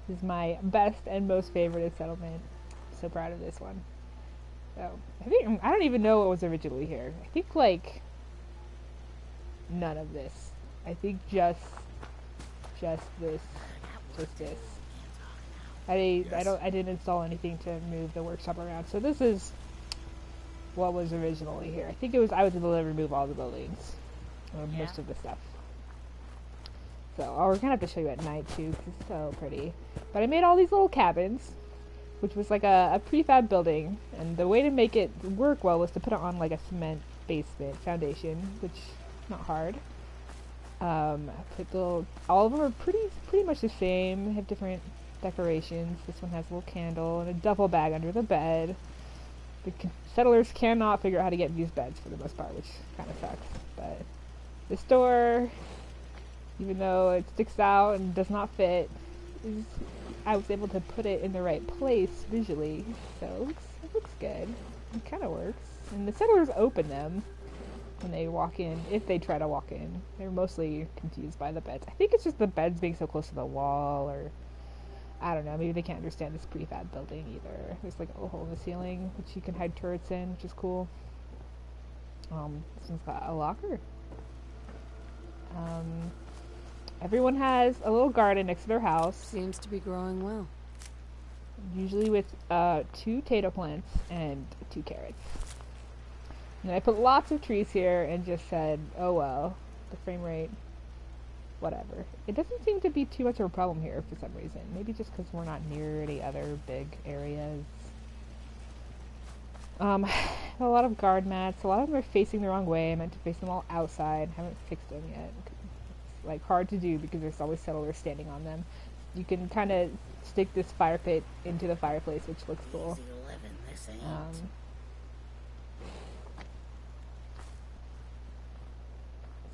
This is my best and most favorite settlement. So proud of this one. So I don't even know what was originally here. I think like none of this. I think just this, just this. I didn't install anything to move the workshop around. So this is what was originally here. I think it was I was able to remove all the buildings, or most of the stuff. So we're gonna have to show you at night too, because it's so pretty. But I made all these little cabins, which was like a prefab building, and the way to make it work well was to put it on like a cement basement foundation, which is not hard. Put all of them are pretty much the same. They have different decorations. This one has a little candle and a duffel bag under the bed. The settlers cannot figure out how to get these beds for the most part, which kind of sucks. But this door, even though it sticks out and does not fit, I was able to put it in the right place visually, so it looks good. It kind of works. And the settlers open them when they walk in, if they try to walk in. They're mostly confused by the beds. I think it's just the beds being so close to the wall, or I don't know, maybe they can't understand this prefab building either. There's like a hole in the ceiling, which you can hide turrets in, which is cool. This one's got a locker. Everyone has a little garden next to their house. Seems to be growing well. Usually with 2 potato plants and 2 carrots. And I put lots of trees here and just said, oh well, the frame rate, whatever. It doesn't seem to be too much of a problem here for some reason. Maybe just because we're not near any other big areas. A lot of guard mats. A lot of them are facing the wrong way. I meant to face them all outside. Haven't fixed them yet. It's like hard to do because there's always settlers standing on them. You can kind of stick this fire pit into the fireplace, which looks cool. This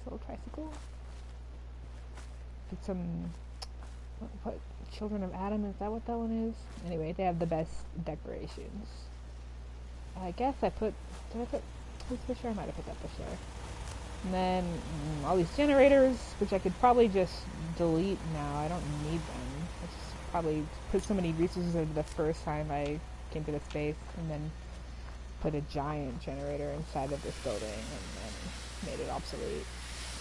little tricycle. Get some. What? Children of Adam? Is that what that one is? Anyway, they have the best decorations. I guess I put. Did I put this picture? I might have put that picture. And then all these generators, which I could probably just delete now. I don't need them. I just probably put so many resources into the first time I came to this base, and then put a giant generator inside of this building, and then made it obsolete.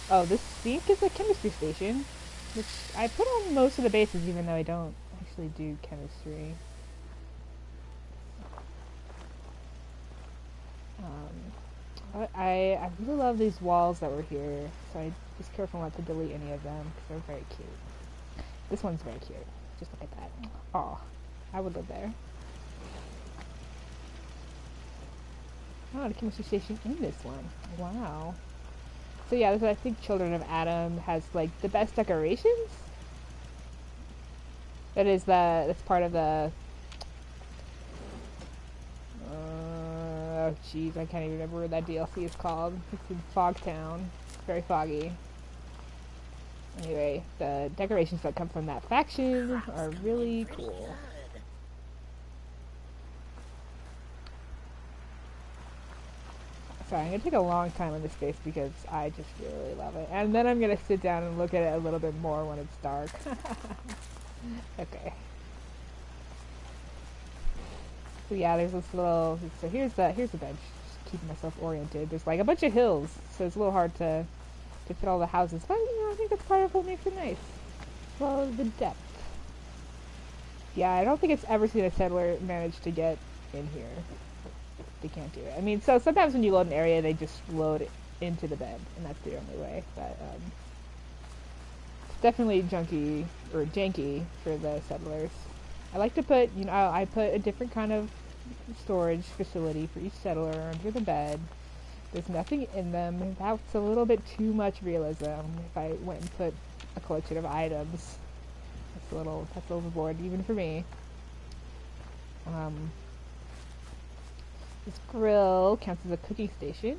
Oh, this sink is a chemistry station, which I put on most of the bases, even though I don't actually do chemistry. I really love these walls that were here, so I was careful not to delete any of them because they're very cute. This one's very cute. Just look at that. Oh, I would live there. Oh, the chemistry station in this one. Wow. So yeah, I think Children of Adam has like the best decorations. That's part of the. Oh jeez, I can't even remember what that DLC is called. It's in Fogtown. It's very foggy. Anyway, the decorations that come from that faction are really cool. Sorry, I'm gonna take a long time on this space because I just really love it. And then I'm gonna sit down and look at it a little bit more when it's dark. Okay. So yeah, there's this little. So here's the bench. Just keeping myself oriented. There's like a bunch of hills, so it's a little hard to fit all the houses. But you know, I think that's part of what makes it nice. Well, the depth. Yeah, I don't think it's ever seen a settler manage to get in here. They can't do it. I mean, so sometimes when you load an area, they just load it into the bed, and that's the only way. But it's definitely junky or janky for the settlers. I like to put, you know, I put a different kind of storage facility for each settler under the bed. There's nothing in them. That's a little bit too much realism. If I went and put a collection of items, that's overboard even for me. This grill counts as a cooking station,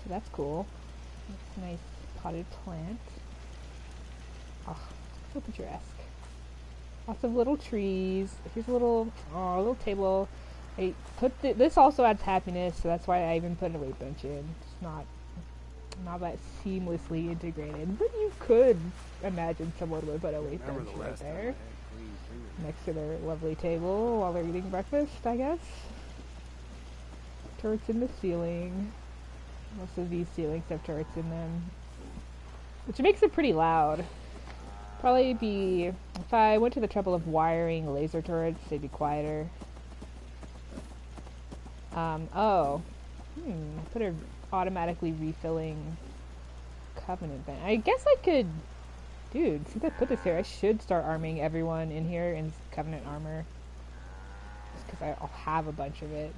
so that's cool. That's a nice potted plant. Oh, so picturesque. Lots of little trees. Here's a little table. I put this also adds happiness, so that's why I even put a weight bench in. It's not. not that seamlessly integrated, but you could imagine someone would put a weight bench right there next to their lovely table while they're eating breakfast, I guess. Turrets in the ceiling. Most of these ceilings have turrets in them, which makes it pretty loud. Probably be, if I went to the trouble of wiring laser turrets, they'd be quieter. Put a automatically refilling covenant bench. I guess I could, dude, since I put this here, I should start arming everyone in here in covenant armor. Just because I'll have a bunch of it.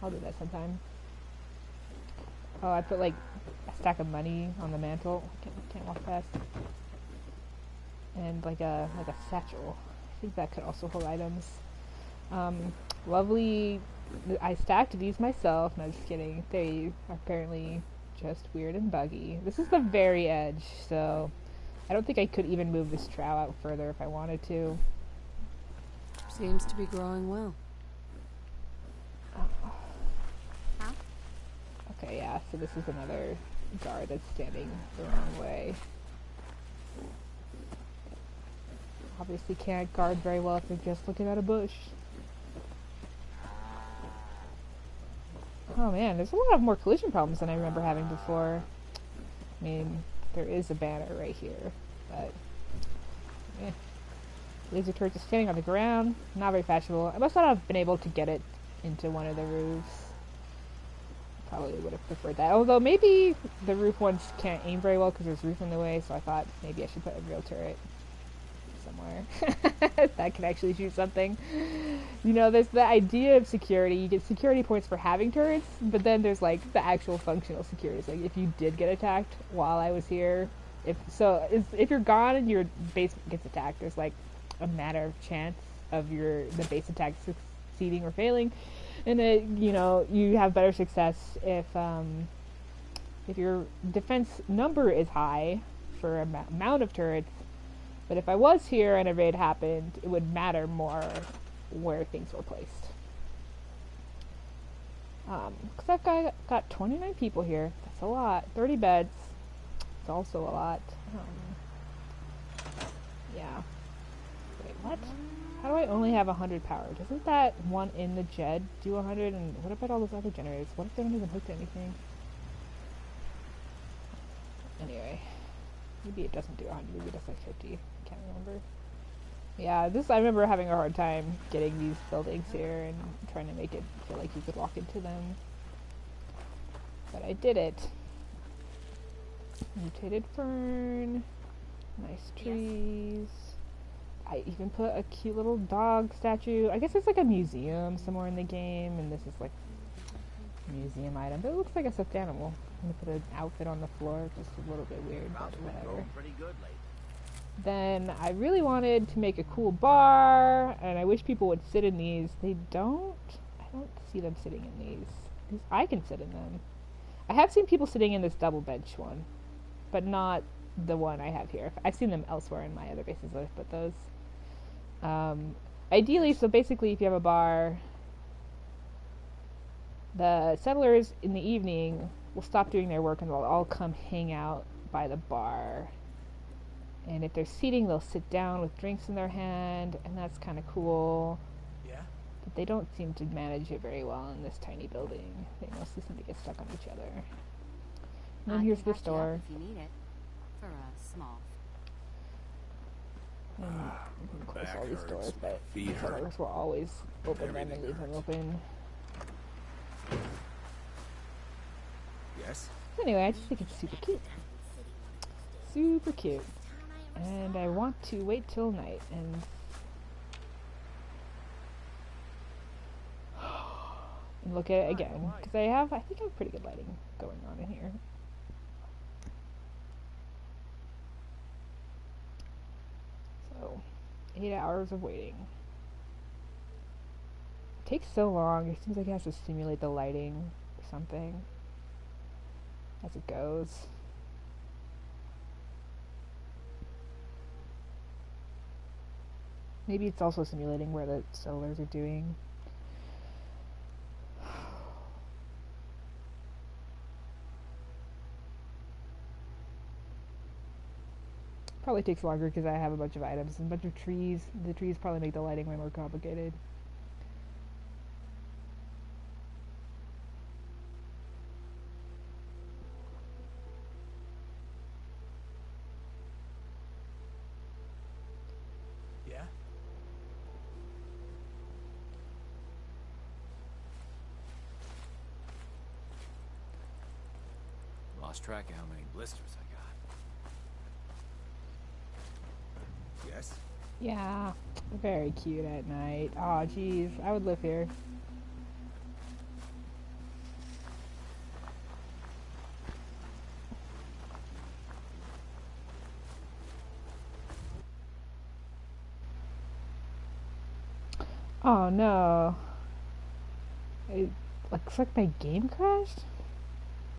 I'll do that sometime. Oh, I put like a stack of money on the mantle. Can't walk fast. And like a satchel. I think that could also hold items. Lovely. I stacked these myself. No, just kidding. They are apparently just weird and buggy. This is the very edge, so I don't think I could even move this trow out further if I wanted to. Seems to be growing well. Huh? Okay, yeah, so this is another guard that's standing the wrong way. Obviously can't guard very well if they're just looking at a bush. Oh man, there's a lot of more collision problems than I remember having before. I mean, there is a banner right here, but eh. Laser turret is standing on the ground, not very fashionable. I must not have been able to get it into one of the roofs. Probably would have preferred that. Although maybe the roof ones can't aim very well because there's roof in the way, so I thought maybe I should put a real turret somewhere that can actually shoot something. You know, there's the idea of security. You get security points for having turrets, but then there's like the actual functional security. So, like if you did get attacked while I was here, if you're gone and your base gets attacked, there's like a matter of chance of the base attack succeeding or failing, and you have better success if your defense number is high for amount of turrets. But if I was here and a raid happened, it would matter more where things were placed. Because I've got 29 people here. That's a lot. 30 beds. It's also a lot. Yeah. Wait, what? How do I only have 100 power? Doesn't that one in the Jed do 100? And what about all those other generators? What if they don't even hook to anything? Anyway. Maybe it doesn't do 100. Maybe it does like 50. I can't remember. Yeah, I remember having a hard time getting these buildings here and trying to make it feel like you could walk into them. But I did it. Mutated fern. Nice trees. I even put a cute little dog statue. I guess it's like a museum somewhere in the game, and this is like a museum item. But it looks like a stuffed animal. I'm gonna put an outfit on the floor, just a little bit weird, but whatever. Then I really wanted to make a cool bar, and I wish people would sit in these. They don't. I don't see them sitting in these. I can sit in them. I have seen people sitting in this double bench one, but not the one I have here. I've seen them elsewhere in my other bases that I've put those. Ideally, so basically if you have a bar, the settlers in the evening will stop doing their work and they'll all come hang out by the bar. And if they're seating, they'll sit down with drinks in their hand, and that's kind of cool. Yeah. But they don't seem to manage it very well in this tiny building. They mostly seem to get stuck on each other. And then here's the store. If you need it for a small. And you can close all these doors, but the settlers will always open them and leave them open. Yes. Anyway, I just think it's super cute. Super cute. And I want to wait till night and look at it again, because I think I have pretty good lighting going on in here. So, 8 hours of waiting. It takes so long. It seems like it has to simulate the lighting or something as it goes. Maybe it's also simulating where the settlers are doing. probably takes longer because I have a bunch of items and a bunch of trees. The trees probably make the lighting way more complicated. Yeah? Lost track of how many blisters I got. Yes? Yeah, very cute at night. Oh, jeez, I would live here. Oh no. It looks like my game crashed?